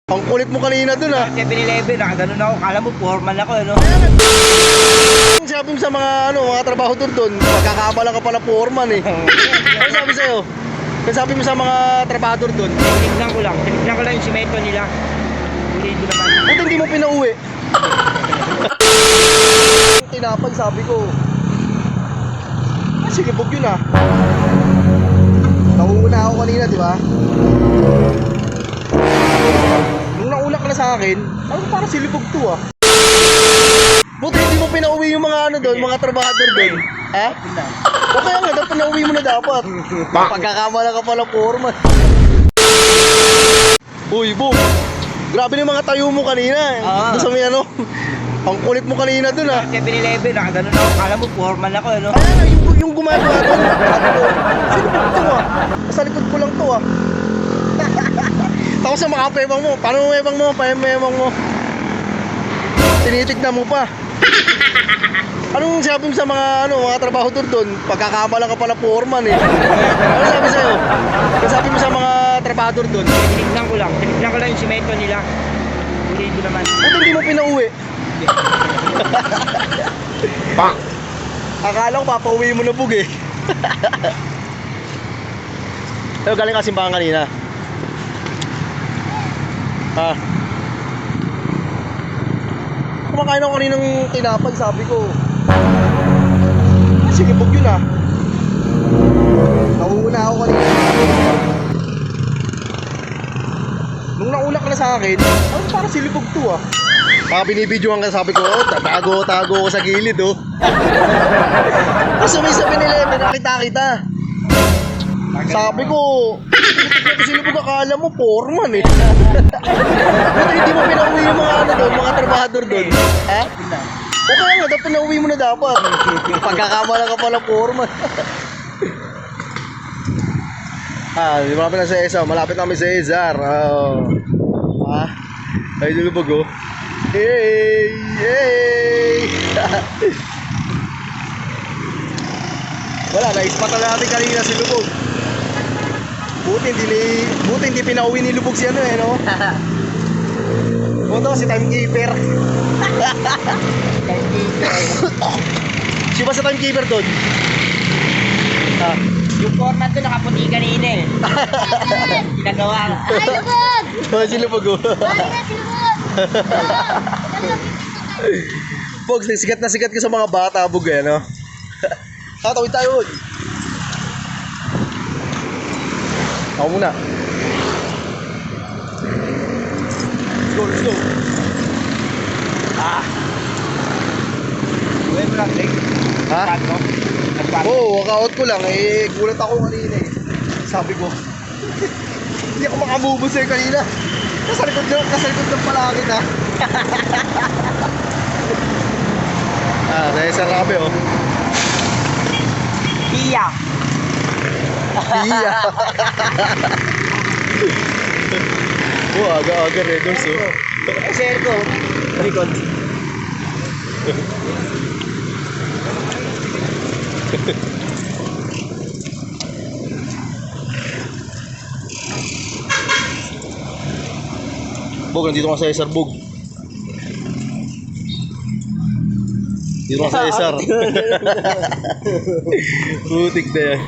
Ang kulit mo kanina dun ah. 7-Eleven, nakaganon ako. Kala mo, foreman ako, ano? Sabi mo sa mga trabahador dun, magkakamala ka pala foreman eh. Ano sabi sa'yo? Ano sabi mo sa mga trabahador dun? Tinignan ko lang yung simento nila. Hindi ko naman. Buti hindi mo pinauwi. Tinapay sabi ko. Sige, bug yun ah. Nauna ako kanina, di ba? Nung naulak ka na sa akin, parang silibog to ah. Buti hindi mo pinauwi yung mga ano doon, mga trabahador doon. Ha? O kaya nga, dapat pinauwi mo na dapat. Pagkakamala ka pala foreman. Uy, Bo. Grabe na yung mga tayo mo kanina. Doon sa may ano. Ang kulit mo kanina doon ah. 7-Eleven, nakaganon ako. Kala mo, foreman ako, ano? Kaya nga, yung gumagawa doon. Sabi ko, silibog to ah. Sa likod ko lang to ah. Tapos sa makapemang mo. Paano memang mo? Memang mo. Tinitignan mo pa. Anong sabi mo sa mga trabahador doon? Pagkakamala ka pala foreman eh. Ano sabi sa'yo? Ano sabi mo sa mga trabahador doon? Tinignan ko lang yung simento nila. Hindi ko naman. Buti hindi mo pinauwi. Akala ko papauwi mo na bug eh. Pero galing ka simbahan kanina. Ha? Kumakain ako kaninang tinapay, sabi ko. Sige, bug yun ah. Nauna ako kanina. Nung naulak ka na sa akin, parang silibog to ah. Binibidyoan ka, sabi ko, tago ko sa gilid oh. Kasi may 7-Eleven, nakita kita. Sabi ko, silibog akala mo, foreman eh. Buti hindi mo pinauwi yung mga doon, mga trabahador doon. Ha? O kaya nga, dapat pinauwi mo na dapat. Pagkakamala ka pala foreman. Malapit na sa Cesar. Malapit namin sa Cesar. Ay, lulubog oh. Hey! Hey! Wala, naispatan natin kanina si Lubog. Buti hindi pinauwi ni Lubog si ano eh, no? Buto, si timekeeper. Siya ba sa timekeeper doon? Yung foreman to nakaputi kanina eh. Ginagawa. Ay, lubog! Si Lubog oh. Ay, si lubog! Bog, sikat na sikat ka sa mga bata, Bog eh, no? Tatawid tayo, Bog. Ako muna. Let's go. Uwi mo lang, Jake. Ha? Nagpato. Oo, walkout ko lang eh. Gulat ako kanina eh. Sabi ko, hindi ako makamubos eh kanina. Nasa likod ng palakit ha. Dahil sa rabe oh. Iya. Iya. Oh, aga-aga red doors oh. Share ko. Record. Bog, nandito ka sa Cesar, Bog. Dito ka sa Cesar. Putik na yan.